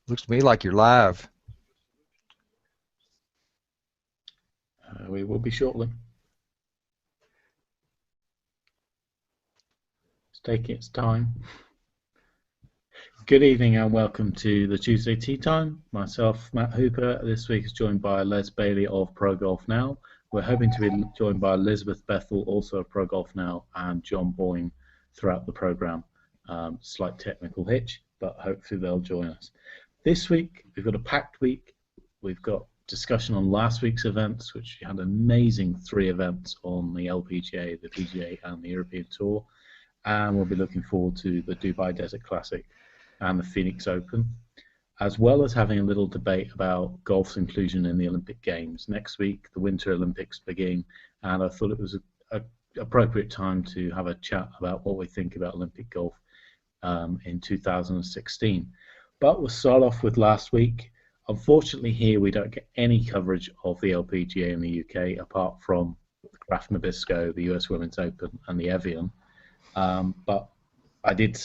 Looks to me like you're live. We will be shortly. It's taking its time. Good evening and welcome to the Tuesday Tea Time. Myself, Matt Hooper, this week is joined by Les Bailey of Pro Golf Now. We're hoping to be joined by Elizabeth Bethel, also of Pro Golf Now, and John Boyne throughout the programme. Slight technical hitch, but hopefully they'll join us. This week, we've got a packed week. We've got discussion on last week's events, which had amazing 3 events on the LPGA, the PGA, and the European Tour. And we'll be looking forward to the Dubai Desert Classic and the Phoenix Open, as well as having a little debate about golf's inclusion in the Olympic Games. Next week, the Winter Olympics begin, and I thought it was an appropriate time to have a chat about what we think about Olympic golf in 2016. But we'll start off with last week. Unfortunately, here we don't get any coverage of the LPGA in the UK, apart from the Kraft Nabisco, the US Women's Open, and the Evian. But I did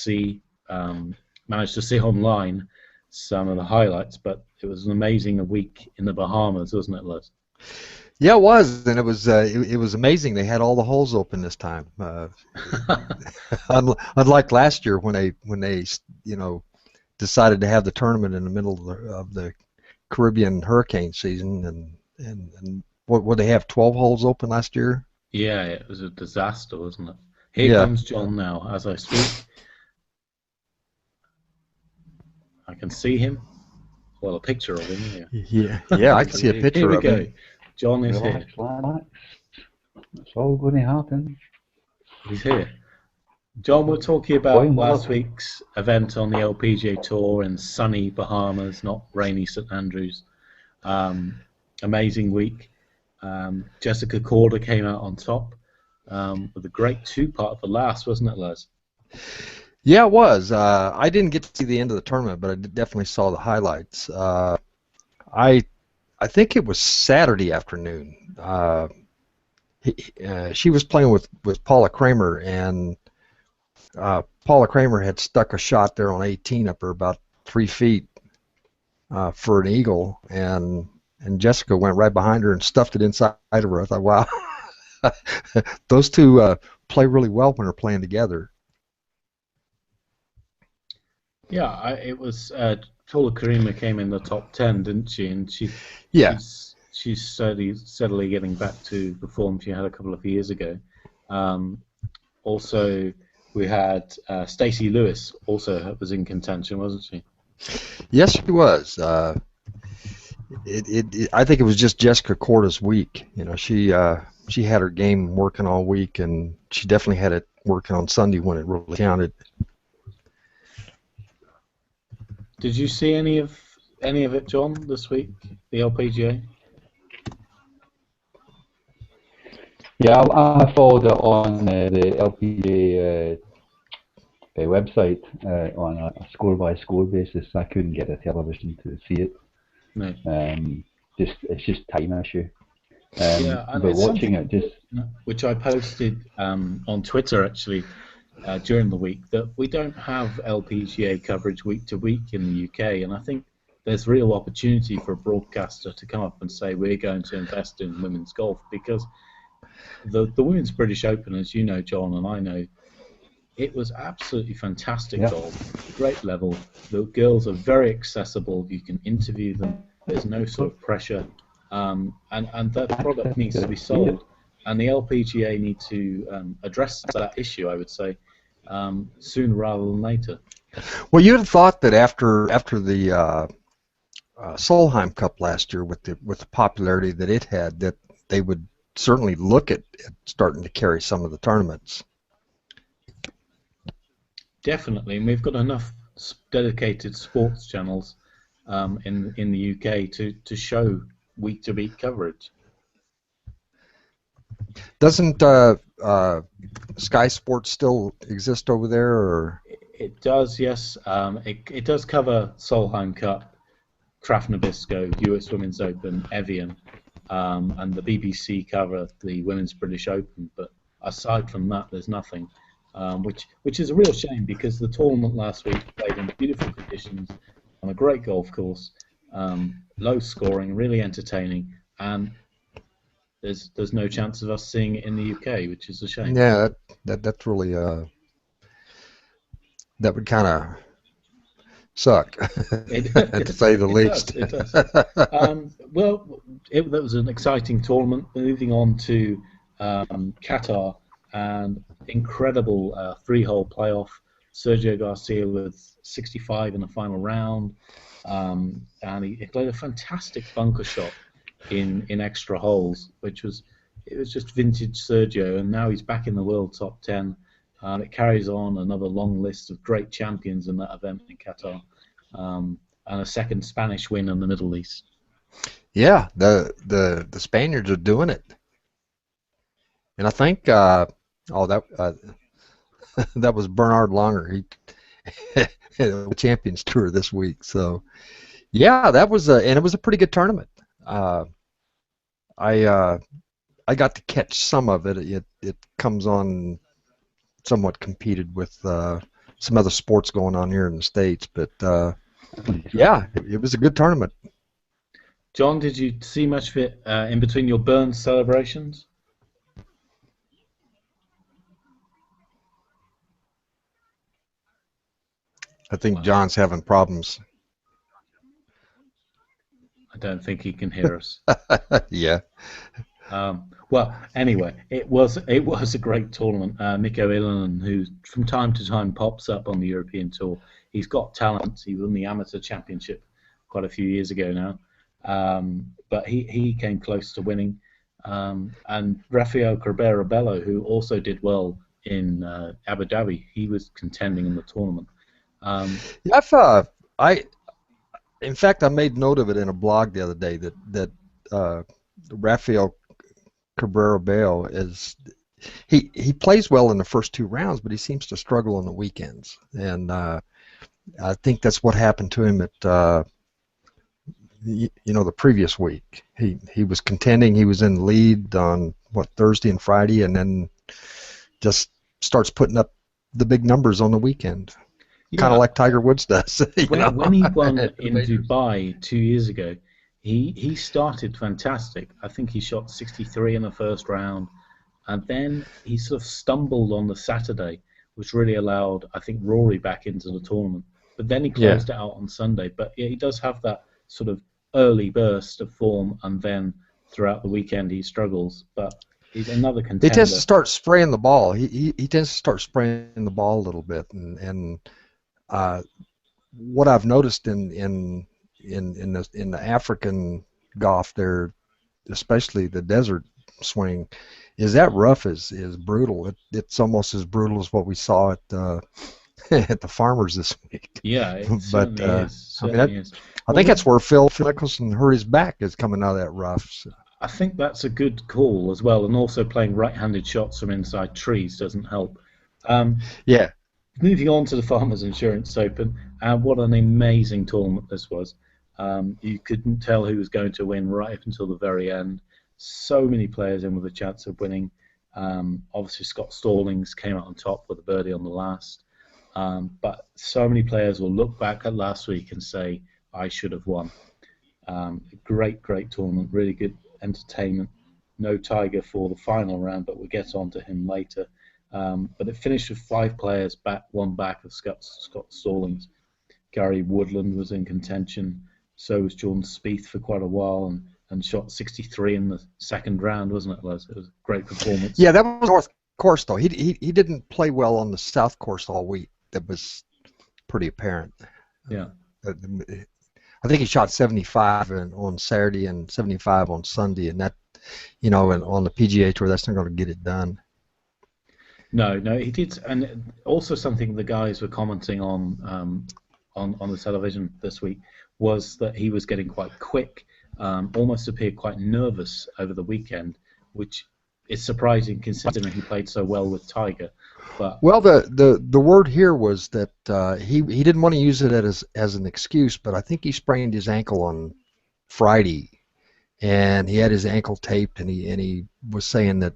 managed to see online some of the highlights, but it was an amazing week in the Bahamas, wasn't it, Les? Yeah, it was, and it was amazing. They had all the holes open this time, unlike last year when they decided to have the tournament in the middle of the Caribbean hurricane season, and what they have 12 holes open last year. Yeah, it was a disaster, wasn't it? Here comes John now as I speak. I can see him. Well, a picture of him. Yeah, I can see a picture of him. Here we go. John is here. Relax. It's all going to happen. He's here. John, we're talking about last week's event on the LPGA Tour in sunny Bahamas, not rainy St Andrews. Amazing week. Jessica Korda came out on top with a great 2-part of the last, wasn't it, Les? Yeah, it was. I didn't get to see the end of the tournament, but I definitely saw the highlights. I think it was Saturday afternoon. She was playing with Paula Kramer, and Paula Kramer had stuck a shot there on 18 up her about 3 feet for an eagle, and Jessica went right behind her and stuffed it inside of her. I thought, wow, those two play really well when they're playing together. Yeah, it was Paula Karima came in the top 10, didn't she? And she's steadily getting back to the form she had a couple of years ago. Also, we had Stacey Lewis also was in contention, wasn't she? Yes, she was. I think it was just Jessica Korda's week. She had her game working all week, and she definitely had it working on Sunday when it really counted. Did you see any of it, John, this week? The LPGA? Yeah, I followed it on the LPGA website on a score-by-score basis. I couldn't get a television to see it. No. It's just time issue. Yeah, and but watching it which I posted on Twitter actually during the week, that we don't have LPGA coverage week to week in the UK, and I think there's real opportunity for a broadcaster to come up and say we're going to invest in women's golf, because the Women's British Open, as you know, John, and I know, it was absolutely fantastic golf, great level. The girls are very accessible. You can interview them. There's no sort of pressure, and that product needs to be sold. And the LPGA need to address that issue, I would say, sooner rather than later. Well, you'd have thought that after the Solheim Cup last year, with the popularity that it had, that they would certainly look at starting to carry some of the tournaments. Definitely, and we've got enough dedicated sports channels in the UK to show week-to-week coverage. Doesn't Sky Sports still exist over there, or? It does, yes. It does cover Solheim Cup, Kraft Nabisco, US Women's Open, Evian, and the BBC cover the Women's British Open. But aside from that, there's nothing, which is a real shame, because the tournament last week played in beautiful conditions. on a great golf course, low scoring, really entertaining, and there's no chance of us seeing it in the UK, which is a shame. Yeah, that's really that would kind of suck, to say the least. It does. Well, that was an exciting tournament. Moving on to Qatar, and incredible 3-hole playoff. Sergio Garcia with 65 in the final round, and he played a fantastic bunker shot in extra holes, it was just vintage Sergio, and now he's back in the world top 10. It carries on another long list of great champions in that event in Qatar, and a second Spanish win in the Middle East. Yeah, the Spaniards are doing it, and I think that that was Bernard Langer. He the Champions Tour this week. So yeah, that was and it was a pretty good tournament. I got to catch some of it. It comes on somewhat competed with some other sports going on here in the States, but yeah, it was a good tournament. John, did you see much of it in between your Burns celebrations? I think John's having problems. I don't think he can hear us. Yeah. Well, anyway, it was a great tournament. Mikko Ilonen, who from time to time pops up on the European Tour, he's got talent. He won the Amateur Championship quite a few years ago now, but he came close to winning. And Rafael Cabrera-Bello, who also did well in Abu Dhabi, he was contending in the tournament. In fact, I made note of it in a blog the other day that Rafael Cabrera-Bello he plays well in the first 2 rounds, but he seems to struggle on the weekends, and I think that's what happened to him at the previous week. He was contending, he was in the lead on Thursday and Friday, and then just starts putting up the big numbers on the weekend. Yeah. Kind of like Tiger Woods does. When he won in Dubai 2 years ago, he started fantastic. I think he shot 63 in the first round, and then he sort of stumbled on the Saturday, which really allowed, I think, Rory back into the tournament. But then he closed it out on Sunday. But yeah, he does have that sort of early burst of form, and then throughout the weekend he struggles. But he's another contender. He tends to start spraying the ball. He tends to start spraying the ball a little bit, and what I've noticed in the African golf there, especially the desert swing, is that rough is brutal. It's almost as brutal as what we saw at at the Farmers this week. Yeah, it certainly is. I think that's where Phil Mickelson hurt his back, is coming out of that rough. So. I think that's a good call as well, and also playing right-handed shots from inside trees doesn't help. Yeah. Moving on to the Farmers Insurance Open, what an amazing tournament this was. You couldn't tell who was going to win right up until the very end. So many players in with a chance of winning. Obviously, Scott Stallings came out on top with a birdie on the last. But so many players will look back at last week and say, I should have won. Great tournament, really good entertainment. No Tiger for the final round, but we'll get on to him later. But it finished with 5 players one back of Scott Stallings. Gary Woodland was in contention. So was Jordan Spieth for quite a while, and shot 63 in the second round, wasn't it, Les? It was a great performance. Yeah, that was North course, though. He didn't play well on the South course all week. That was pretty apparent. Yeah. I think he shot 75 on Saturday and 75 on Sunday, and that, and on the PGA Tour, that's not going to get it done. No, he did, and also something the guys were commenting on the television this week was that he was getting quite quick, almost appeared quite nervous over the weekend, which is surprising considering he played so well with Tiger. But well, the word here was that he didn't want to use it as an excuse, but I think he sprained his ankle on Friday, and he had his ankle taped, and he was saying that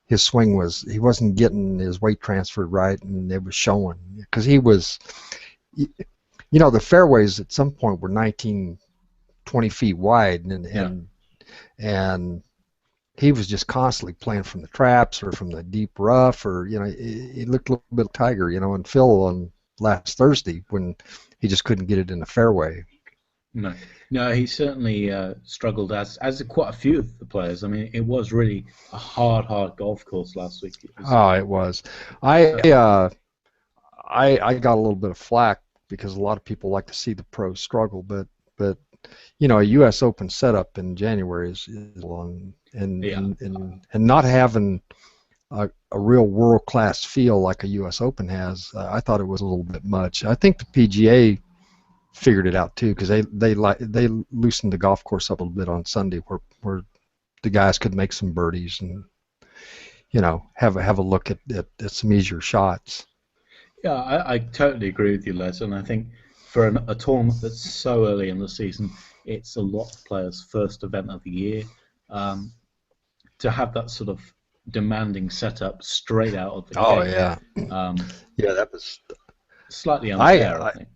his swing he wasn't getting his weight transferred right, and it was showing because he was you know, the fairways at some point were 19, 20 feet wide, and he was just constantly playing from the traps or from the deep rough, or you know, he looked a little bit like Tiger, you know, and Phil on last Thursday when he just couldn't get it in the fairway. No, no, he certainly struggled as quite a few of the players. I mean, it was really a hard golf course last week. It was, Oh, it was. I got a little bit of flack because a lot of people like to see the pros struggle, but you know, a U.S. Open setup in January is long, and not having a real world-class feel like a U.S. Open has, I thought it was a little bit much. I think the PGA figured it out too because they loosened the golf course up a little bit on Sunday where the guys could make some birdies and you know have a look at some easier shots. yeah, I totally agree with you, Les, and I think for a tournament that's so early in the season, it's a lot of players' first event of the year. To have that sort of demanding setup straight out of the Oh gate, yeah, yeah, that was. slightly unfair, I think.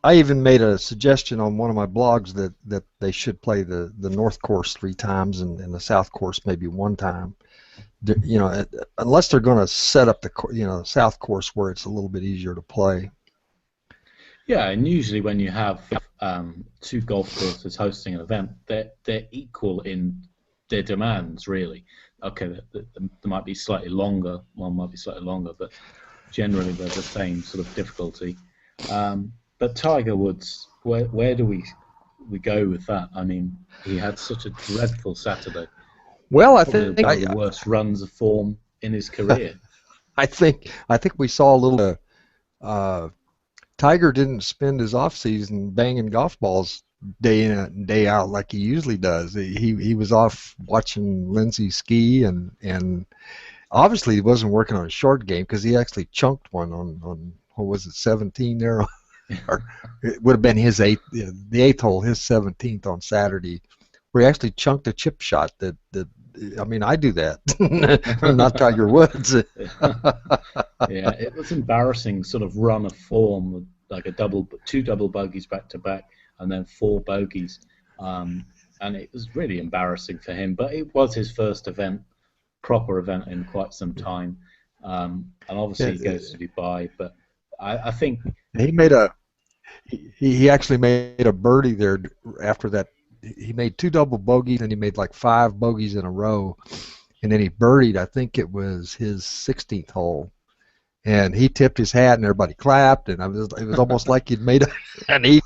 I even made a suggestion on one of my blogs that they should play the North Course 3 times and the South Course maybe 1 time. You know, unless they're going to set up the South Course where it's a little bit easier to play. Yeah, and usually when you have 2 golf courses hosting an event, they're equal in their demands, really. Okay, there might be slightly longer, one might be slightly longer, but generally they're the same sort of difficulty. But Tiger Woods, where do we go with that? I mean, he had such a dreadful Saturday. Well, I Probably think one of the worst runs of form in his career. I think we saw a little. Tiger didn't spend his off season banging golf balls day in and day out like he usually does. He was off watching Lindsay ski and obviously he wasn't working on a short game because he actually chunked one on what was it 17 there. Or it would have been his the 8th hole, his 17th on Saturday, where he actually chunked a chip shot. That I mean, I do that. I'm not Tiger Woods. Yeah, it was embarrassing sort of run of form, like 2 double bogeys back to back, and then 4 bogeys, and it was really embarrassing for him. But it was his first proper event in quite some time, and obviously he goes to Dubai. But I think he actually made a birdie there after that. He made 2 double bogeys and he made like 5 bogeys in a row, and then he birdied. I think it was his 16th hole, and he tipped his hat and everybody clapped, and it was almost like he'd made and he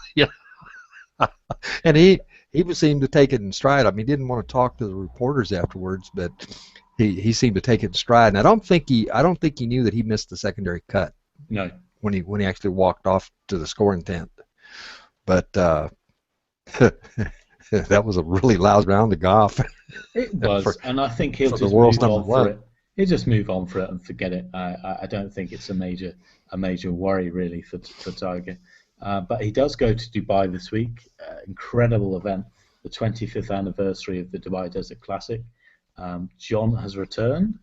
seemed to take it in stride. I mean, he didn't want to talk to the reporters afterwards, but he seemed to take it in stride. And I don't think he knew that he missed the secondary cut. No. When he actually walked off to the scoring tent, but that was a really loud round of golf. It was, and I think he'll just move on for it. He'll just move on for it and forget it. I don't think it's a major worry really for Tiger. But he does go to Dubai this week. Incredible event, the 25th anniversary of the Dubai Desert Classic. John has returned,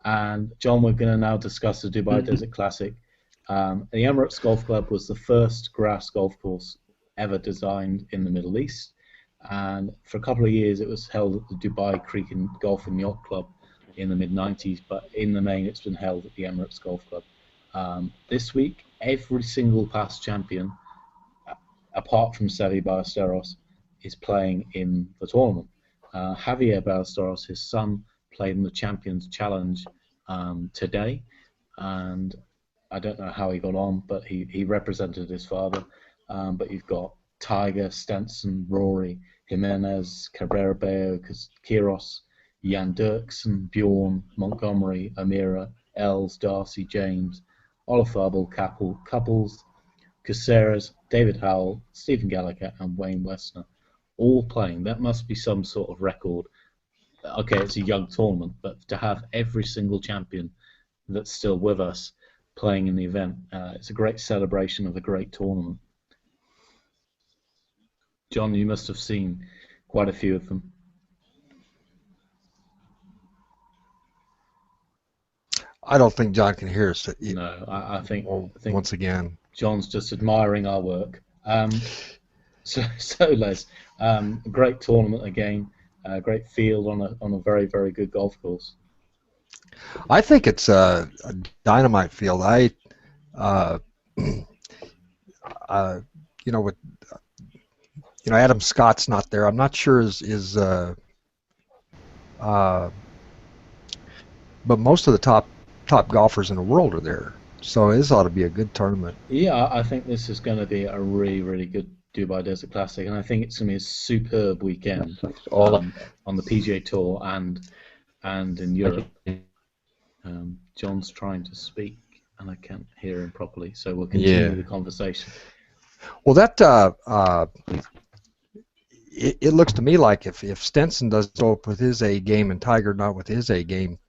and John, we're going to now discuss the Dubai Desert Classic. The Emirates Golf Club was the first grass golf course ever designed in the Middle East, and for a couple of years it was held at the Dubai Creek and Golf and Yacht Club in the mid-90s, but in the main it's been held at the Emirates Golf Club. This week, every single past champion, apart from Seve Ballesteros, is playing in the tournament. Javier Ballesteros, his son, played in the Champions Challenge today, and I don't know how he got on, but he represented his father. But you've got Tiger, Stenson, Rory, Jimenez, Cabrera Bello, Kyrgios, Jan Dirksen, Bjorn, Montgomery, Amira, Els, Darcy, James, Olafable, Couples, Caceres, David Howell, Stephen Gallagher, and Wayne Westner, all playing. That must be some sort of record. Okay, it's a young tournament, but to have every single champion that's still with us playing in the event, it's a great celebration of a great tournament. John, you must have seen quite a few of them. I don't think John can hear us. No, I think once again. John's just admiring our work. So Les, great tournament again, great field on a very, very good golf course. I think it's a dynamite field. Uh, with Adam Scott's not there. I'm not sure but most of the top golfers in the world are there. So this ought to be a good tournament. Yeah, I think this is going to be a really, really good Dubai Desert Classic, and I think it's going to be a superb weekend on the PGA Tour and in Europe. John's trying to speak, and I can't hear him properly, so we'll continue the conversation. Well, it looks to me like if Stenson does go up with his A game and Tiger not with his A game,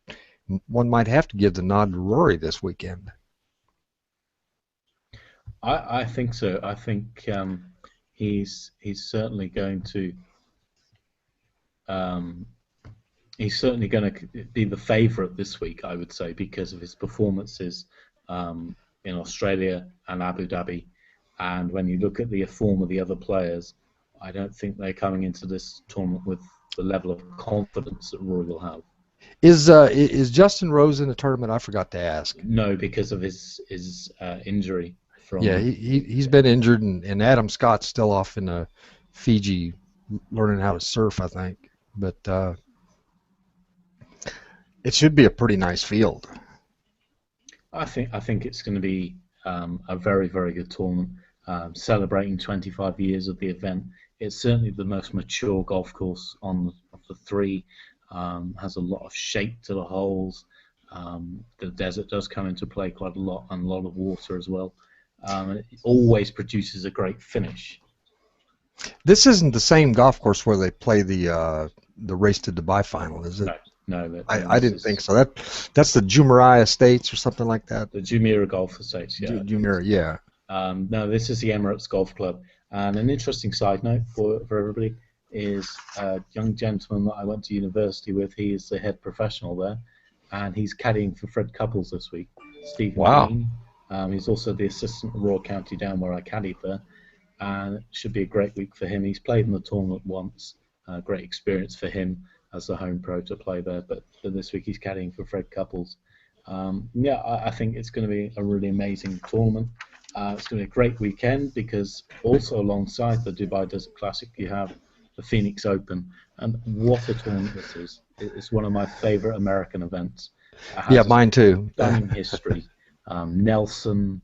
one might have to give the nod to Rory this weekend. I think so. I think he's certainly going to be the favourite this week, I would say, because of his performances in Australia and Abu Dhabi. And when you look at the form of the other players, I don't think they're coming into this tournament with the level of confidence that Rory will have. Is Justin Rose in the tournament? I forgot to ask. No, because of his injury. He's been injured, and Adam Scott's still off in Fiji learning how to surf, I think. But it should be a pretty nice field. I think it's going to be a very, very good tournament. Celebrating 25 years of the event. It's certainly the most mature golf course of the three. Has a lot of shape to the holes. The desert does come into play quite a lot, and a lot of water as well. It always produces a great finish. This isn't the same golf course where they play the Race to Dubai final, is it? No. I didn't think so. That's the Jumeirah Estates or something like that. The Jumeirah Golf Estates, yeah. Jumeirah, yeah. No, this is the Emirates Golf Club. And an interesting side note for everybody is a young gentleman that I went to university with. He is the head professional there, and he's caddying for Fred Couples this week. Stephen Dean. He's also the assistant at Royal County Down where I caddied there, and it should be a great week for him. He's played in the tournament once. Great experience for him as the home pro to play there, but this week he's caddying for Fred Couples. I think it's going to be a really amazing tournament. It's going to be a great weekend because also alongside the Dubai Desert Classic you have the Phoenix Open, and what a tournament this is. It's one of my favourite American events. Mine too. Stunning history. Nelson,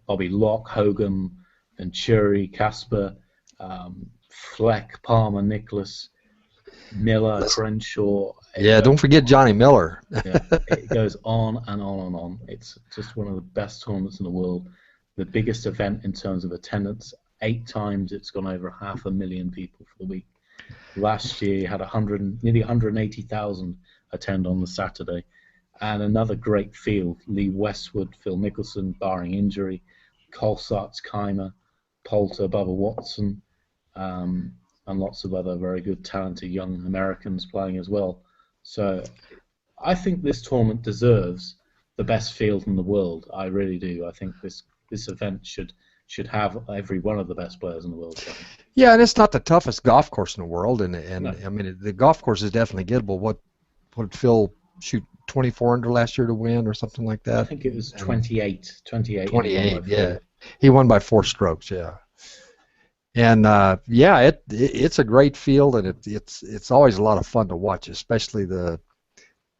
Bobby Locke, Hogan, Venturi, Casper, Fleck, Palmer, Nicholas, Miller, Crenshaw. Don't forget Johnny Miller. It goes on and on and on. It's just one of the best tournaments in the world. The biggest event in terms of attendance. 8 times it's gone over 500,000 people for the week. Last year you had nearly 180,000 attend on the Saturday. And another great field, Lee Westwood, Phil Mickelson, barring injury, Colsaerts, Keimer, Poulter, Bubba Watson, and lots of other very good, talented young Americans playing as well. So I think this tournament deserves the best field in the world. I really do. I think this event should have every one of the best players in the world. Yeah, and it's not the toughest golf course in the world, and No. I mean the golf course is definitely gettable. What did Phil shoot 24 under last year to win or something like that? I think it was 28. 28, yeah. He won by 4 strokes, yeah. And it's a great field, and it's always a lot of fun to watch, especially the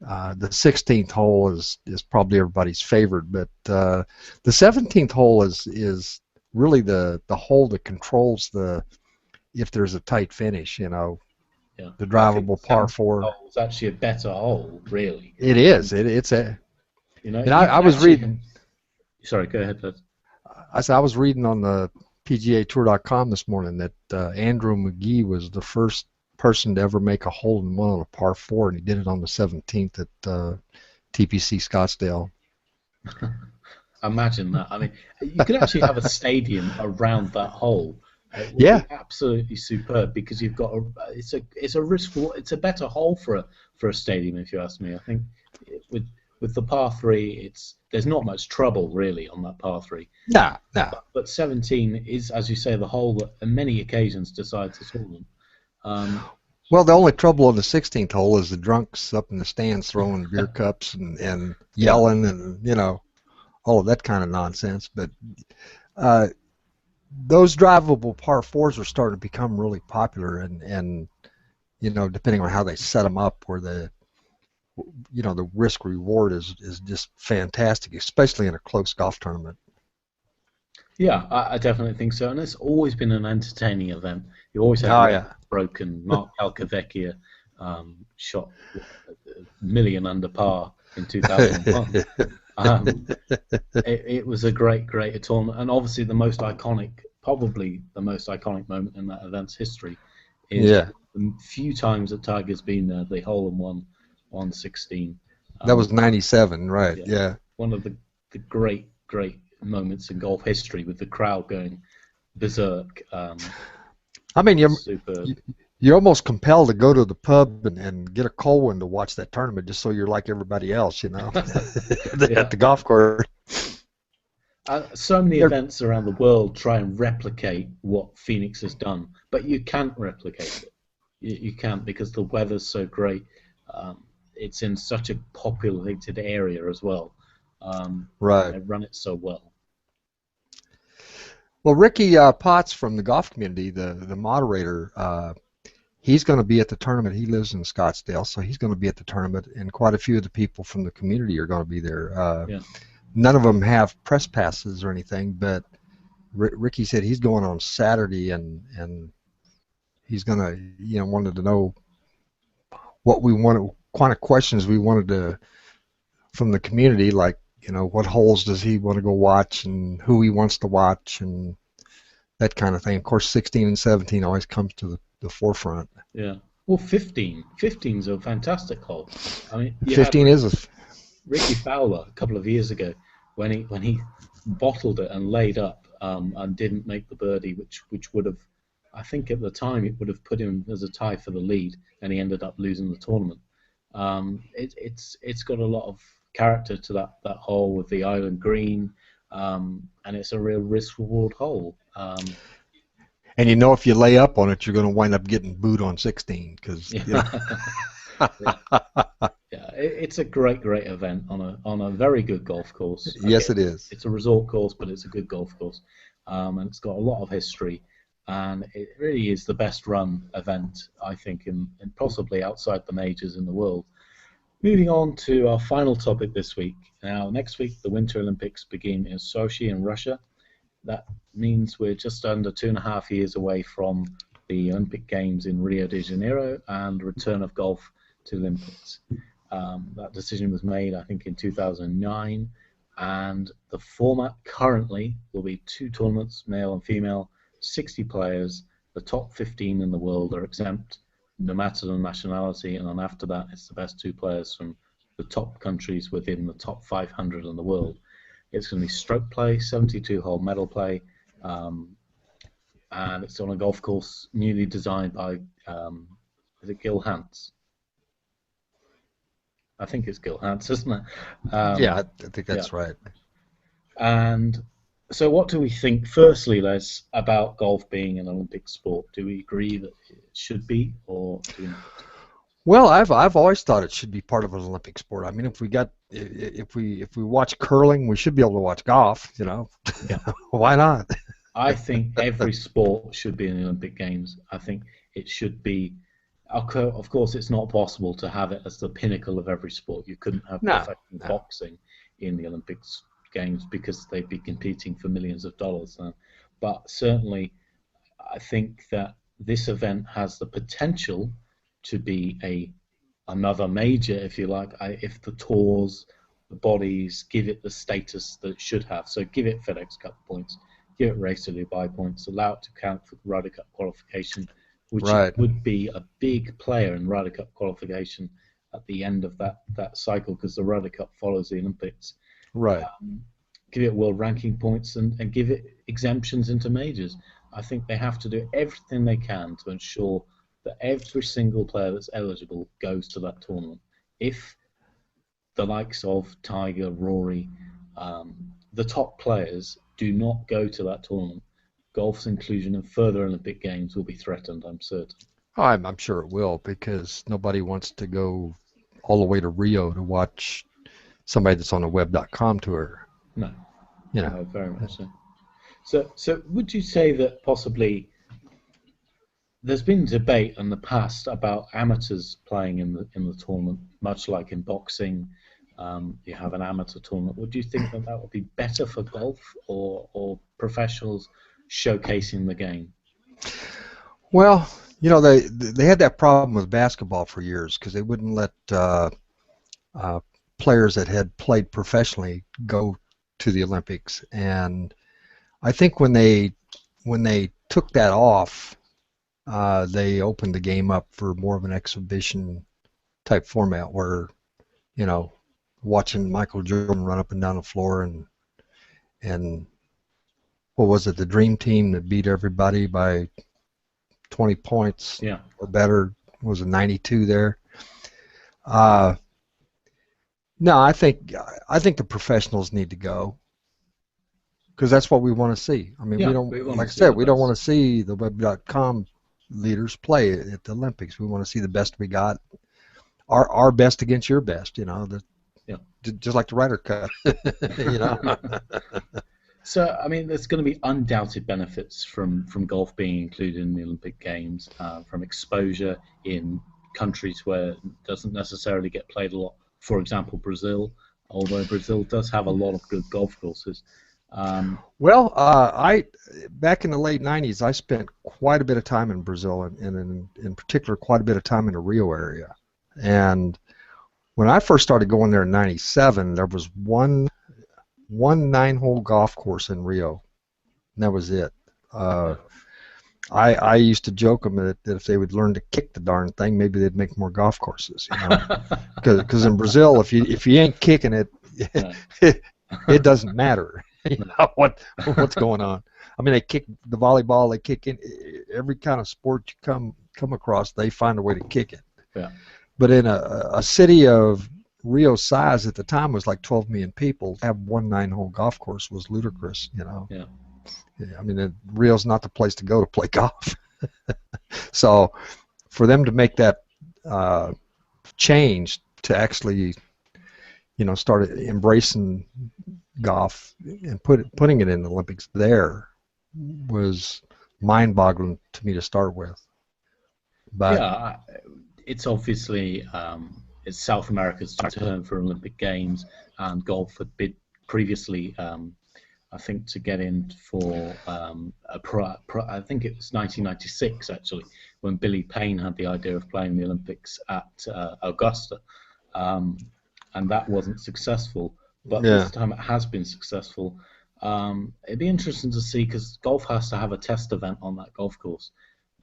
16th hole is probably everybody's favorite, but the 17th hole is really the hole that controls if there's a tight finish, the drivable par 4. It's actually a better hole, really. It is. It's a. And I was reading. Sorry, go ahead, Bud. I was reading on the PGAtour.com this morning that Andrew McGee was the first person to ever make a hole-in-one on a par 4, and he did it on the 17th at TPC Scottsdale. Imagine that. I mean, you could actually have a stadium around that hole. It would be absolutely superb because you've got it's a better hole for a stadium, if you ask me. I think with the par 3, there's not much trouble really on that par 3. No, no. But 17 is, as you say, the hole that on many occasions decides the tournament. Well, the only trouble on the 16th hole is the drunks up in the stands throwing beer cups and yelling and, you know, all of that kind of nonsense. But those drivable par 4s are starting to become really popular, and you know, depending on how they set them up, where the risk reward is just fantastic, especially in a close golf tournament. Yeah, I definitely think so, and it's always been an entertaining event. You always have broken. Mark Calcavecchia shot $1 million under par in 2001. It was a great tournament, and obviously probably the most iconic moment in that event's history is the few times that Tiger's been there, the hole-in-one on 16. That was 97, right? Yeah. One of the great moments in golf history, with the crowd going berserk. I mean, you're almost compelled to go to the pub and get a cold one to watch that tournament, just so you're like everybody else, you know, at the golf course. So many events around the world try and replicate what Phoenix has done, but you can't replicate it. You can't, because the weather's so great. It's in such a populated area as well. Right. They run it so well. Well, Ricky Potts from the golf community, the moderator, he's going to be at the tournament. He lives in Scottsdale, so he's going to be at the tournament, and quite a few of the people from the community are going to be there. None of them have press passes or anything, but Ricky said he's going on Saturday, and he's going to, wanted to know what we wanted, kind of questions we wanted to from the community, like, what holes does he want to go watch and who he wants to watch and that kind of thing. Of course, 16 and 17 always comes to the forefront. Yeah. Well, 15's a fantastic hole. I mean, 15 is Ricky Fowler a couple of years ago when he bottled it and laid up and didn't make the birdie, which would have, I think at the time, it would have put him as a tie for the lead, and he ended up losing the tournament. It's got a lot of character to that hole with the island green, and it's a real risk-reward hole. And if you lay up on it, you're going to wind up getting booed on 16 because. It's a great event on a very good golf course. Yes, it is. It's a resort course, but it's a good golf course, and it's got a lot of history, and it really is the best run event, I think, and possibly outside the majors in the world. Moving on to our final topic this week. Now, next week, the Winter Olympics begin in Sochi in Russia. That means we're just under 2.5 years away from the Olympic Games in Rio de Janeiro and the return of golf to Olympics. That decision was made, I think, in 2009, and the format currently will be 2 tournaments, male and female, 60 players. The top 15 in the world are exempt, no matter the nationality, and then after that, it's the best 2 players from the top countries within the top 500 in the world. It's going to be stroke play, 72-hole medal play, and it's on a golf course newly designed by, is it Gil Hanse? I think it's Gil Hanse, isn't it? Yeah, I think that's right. And so what do we think, firstly, Les, about golf being an Olympic sport? Do we agree that it should be, or do we not? Well, I've always thought it should be part of an Olympic sport. I mean, if we watch curling, we should be able to watch golf, Yeah. Why not? I think every sport should be in the Olympic Games. I think it should be. Of course, it's not possible to have it as the pinnacle of every sport. You couldn't have professional boxing in the Olympics Games because they'd be competing for millions of dollars now. But certainly, I think that this event has the potential to be another major, if you like, if the tours, the bodies give it the status that it should have. So give it FedEx Cup points, give it Race to Dubai points, allow it to count for Ryder Cup qualification, which would be a big player in Ryder Cup qualification at the end of that cycle, because the Ryder Cup follows the Olympics. Right. Give it world ranking points and give it exemptions into majors. I think they have to do everything they can to ensure that every single player that's eligible goes to that tournament. If the likes of Tiger, Rory, the top players do not go to that tournament, golf's inclusion in further Olympic Games will be threatened, I'm certain. I'm sure it will, because nobody wants to go all the way to Rio to watch somebody that's on a web.com tour. No, You know. no, very much so. So would you say that possibly there's been debate in the past about amateurs playing in the tournament, much like in boxing, you have an amateur tournament. Would you think that would be better for golf or professionals showcasing the game? Well, you know, they had that problem with basketball for years, because they wouldn't let players that had played professionally go to the Olympics, and I think when they took that off, they opened the game up for more of an exhibition type format, where, you know, watching Michael Jordan run up and down the floor, and what was it, the Dream Team that beat everybody by 20 points or better, was a 92 there. No, I think the professionals need to go, because that's what we want to see. I mean, we don't, like I said, we don't want to see the web.com leaders play at the Olympics. We want to see the best we got, our best against your best, you know, just like the Ryder Cup, you know. So, I mean, there's going to be undoubted benefits from golf being included in the Olympic Games, from exposure in countries where it doesn't necessarily get played a lot. For example, Brazil, although Brazil does have a lot of good golf courses. Well, I back in the late 90s, I spent quite a bit of time in Brazil, and in particular, quite a bit of time in the Rio area. And when I first started going there in '97, there was one 9-hole golf course in Rio, and that was it. I used to joke them that if they would learn to kick the darn thing, maybe they'd make more golf courses. You know, because in Brazil, if you ain't kicking it, it doesn't matter. You know what's going on. I mean, they kick the volleyball, they kick in every kind of sport you come across. They find a way to kick it. Yeah. But in a city of Rio's size at the time, was like 12 million people. To have one 9-hole golf course was ludicrous. You know. Yeah. I mean, Rio's not the place to go to play golf. So, for them to make that change to actually, you know, start embracing golf and putting it in the Olympics there was mind-boggling to me to start with. But yeah, it's obviously it's South America's turn for Olympic Games, and golf had been previously. I think to get in for I think it was 1996 actually, when Billy Payne had the idea of playing the Olympics at Augusta, and that wasn't successful. But this time it has been successful. It'd be interesting to see, because golf has to have a test event on that golf course,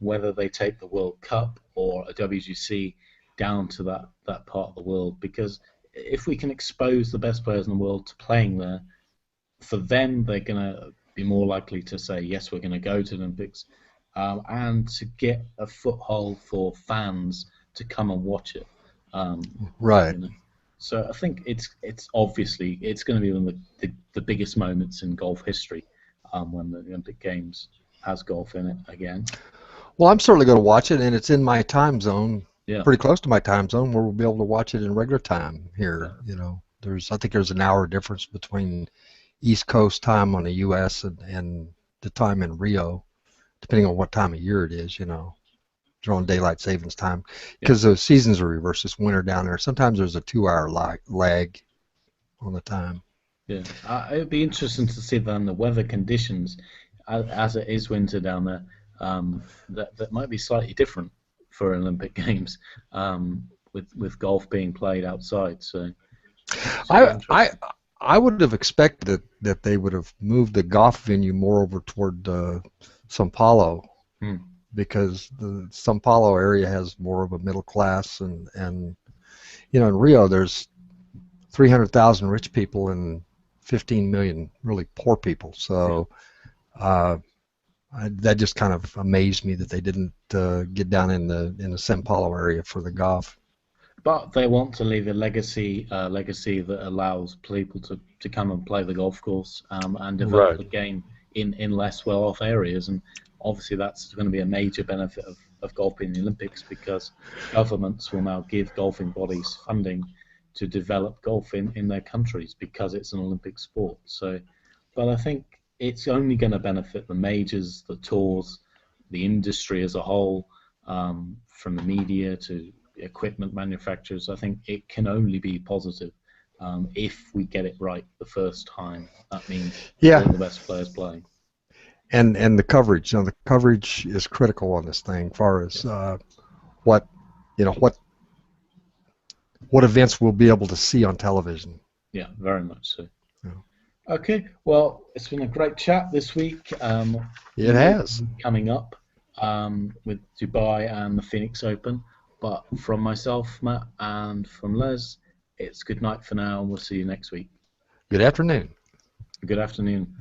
whether they take the World Cup or a WGC down to that part of the world. Because if we can expose the best players in the world to playing there, for them, they're going to be more likely to say, yes, we're going to go to the Olympics, and to get a foothold for fans to come and watch it. right. You know? So I think it's obviously it's going to be one of the biggest moments in golf history, when the Olympic Games has golf in it again. Well, I'm certainly going to watch it, and it's in my time zone, Yeah. pretty close to my time zone, where we'll be able to watch it in regular time here. Yeah. You know, I think there's an hour difference between East Coast time on the U.S. and the time in Rio, depending on what time of year it is. You know, they're on daylight savings time, because the seasons are reversed. It's winter down there. Sometimes there's a 2-hour lag on the time. Yeah, it'd be interesting to see then the weather conditions, as it is winter down there. That might be slightly different for Olympic Games, with golf being played outside. So, I would have expected that they would have moved the golf venue more over toward São Paulo, because the São Paulo area has more of a middle class, and you know, in Rio there's 300,000 rich people and 15 million really poor people. So that just kind of amazed me that they didn't get down in the São Paulo area for the golf. but they want to leave a legacy that allows people to come and play the golf course and develop Right. the game in less well-off areas. And obviously that's going to be a major benefit of golf in the Olympics, because governments will now give golfing bodies funding to develop golf in their countries because it's an Olympic sport. So, but I think it's only going to benefit the majors, the tours, the industry as a whole, from the media to equipment manufacturers. I think it can only be positive if we get it right the first time. That means Yeah. all the best players playing. And the coverage, the coverage is critical on this thing, as far as what events we'll be able to see on television. Yeah, very much so. Yeah. Okay, well, it's been a great chat this week. It has. Coming up with Dubai and the Phoenix Open. But from myself, Matt, and from Les, it's good night for now, and we'll see you next week. Good afternoon. Good afternoon.